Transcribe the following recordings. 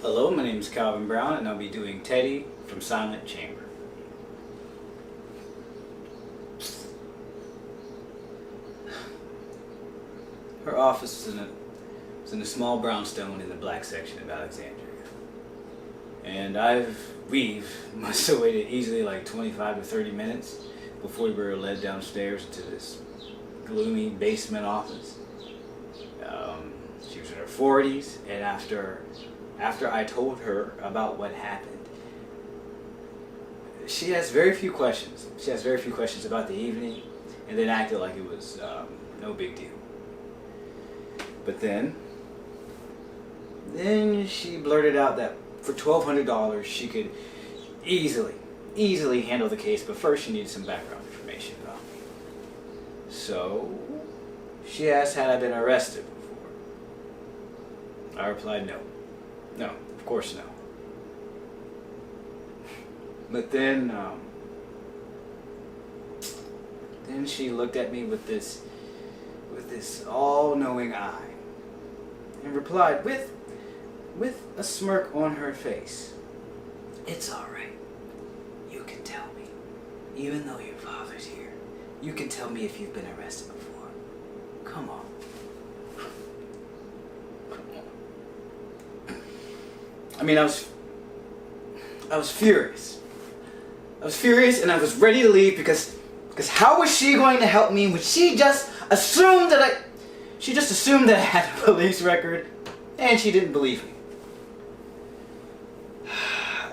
Hello, my name is Calvin Brown, and I'll be doing Teddy from Silent Chamber. Her office was in a small brownstone in the black section of Alexandria. And we must have waited easily like 25 to 30 minutes before we were led downstairs into this gloomy basement office. She was in her 40s, and after I told her about what happened, she has very few questions. She has very few questions about the evening, and then acted like it was no big deal. But then she blurted out that for $1,200 she could easily handle the case, but first she needed some background information about me. So she asked, had I been arrested before? I replied, no. No, of course no. But then she looked at me with this all-knowing eye and replied with a smirk on her face, "It's all right. You can tell me, even though your father's here. You can tell me if you've been arrested before. Come on." I mean, I was furious. I was furious, and I was ready to leave because how was she going to help me when she just assumed that I had a police record, and she didn't believe me.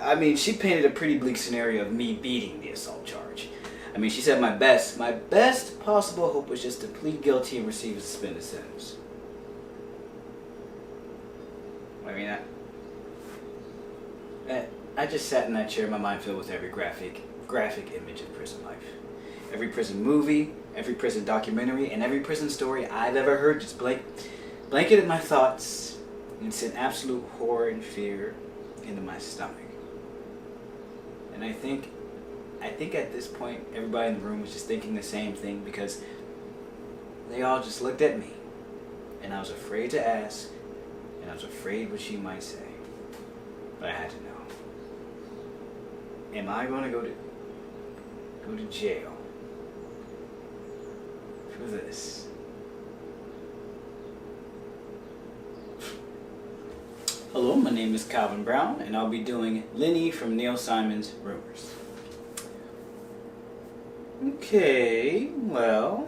I mean, she painted a pretty bleak scenario of me beating the assault charge. I mean, she said my best possible hope was just to plead guilty and receive a suspended sentence. I mean, I just sat in that chair, my mind filled with every graphic image of prison life. Every prison movie, every prison documentary, and every prison story I've ever heard just blanketed my thoughts and sent absolute horror and fear into my stomach. And I think at this point, everybody in the room was just thinking the same thing, because they all just looked at me, and I was afraid to ask, and I was afraid what she might say. But I had to know. Am I going to go to jail for this? Hello, my name is Calvin Brown, and I'll be doing Lenny from Neil Simon's Rummors. Okay, well,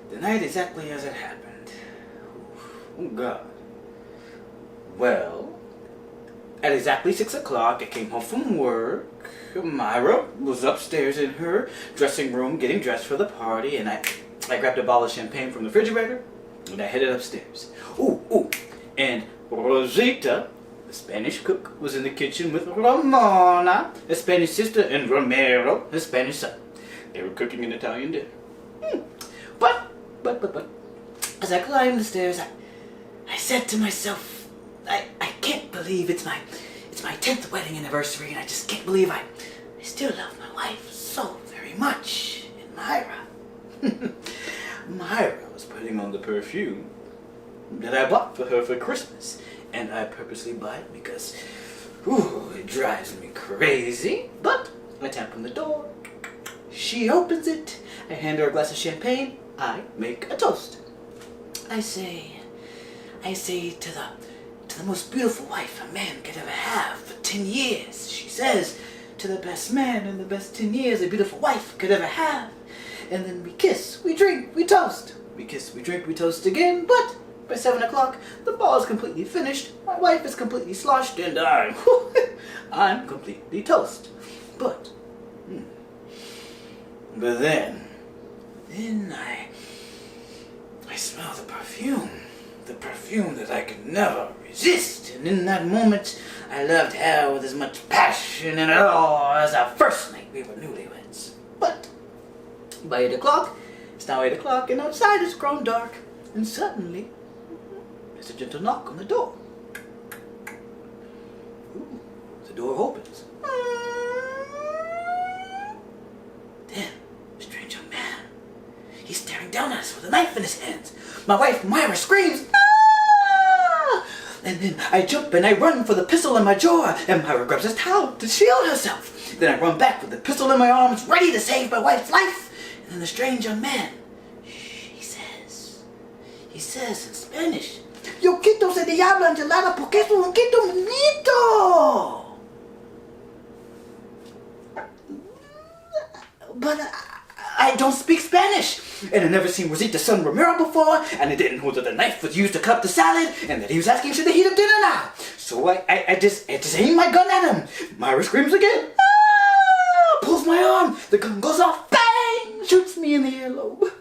the night exactly as it happened. Oh God. Well, at exactly 6 o'clock, I came home from work. Myra was upstairs in her dressing room getting dressed for the party, and I grabbed a bottle of champagne from the refrigerator, and I headed upstairs. Ooh, and Rosita, the Spanish cook, was in the kitchen with Ramona, the Spanish sister, and Romero, the Spanish son. They were cooking an Italian dinner. But, as I climbed the stairs, I said to myself, I can't believe it's my 10th wedding anniversary, and I just can't believe I still love my wife so very much. And Myra was putting on the perfume that I bought for her for Christmas, and I purposely buy it because, it drives me crazy. But I tap on the door, she opens it, I hand her a glass of champagne, I make a toast. I say to the most beautiful wife a man could ever have for 10 years. She says, to the best man in the best 10 years a beautiful wife could ever have. And then we kiss, we drink, we toast. We kiss, we drink, we toast again, but by 7 o'clock, the ball is completely finished, my wife is completely sloshed, and I'm completely toast. But then I smell the perfume that I could never resist, and in that moment, I loved her with as much passion and awe as our first night we were newlyweds. But by 8 o'clock, it's now 8 o'clock, and outside it's grown dark, and suddenly, there's a gentle knock on the door. The door opens. Then, a strange young man. He's staring down at us with a knife in his hands. My wife, Myra, screams, "Ah!" And then I jump and I run for the pistol in my drawer, and Myra grabs a towel to shield herself. Then I run back with the pistol in my arms, ready to save my wife's life. And then the strange young man, he says in Spanish, "Yo quito ese diablo enchilada porque es un quito bonito." But I don't speak Spanish, and I've never seen Rosita's son Ramiro before, and I didn't know that the knife was used to cut the salad, and that he was asking should they heat up dinner now. So I just aim my gun at him. Myra screams again, pulls my arm, the gun goes off, bang, shoots me in the earlobe.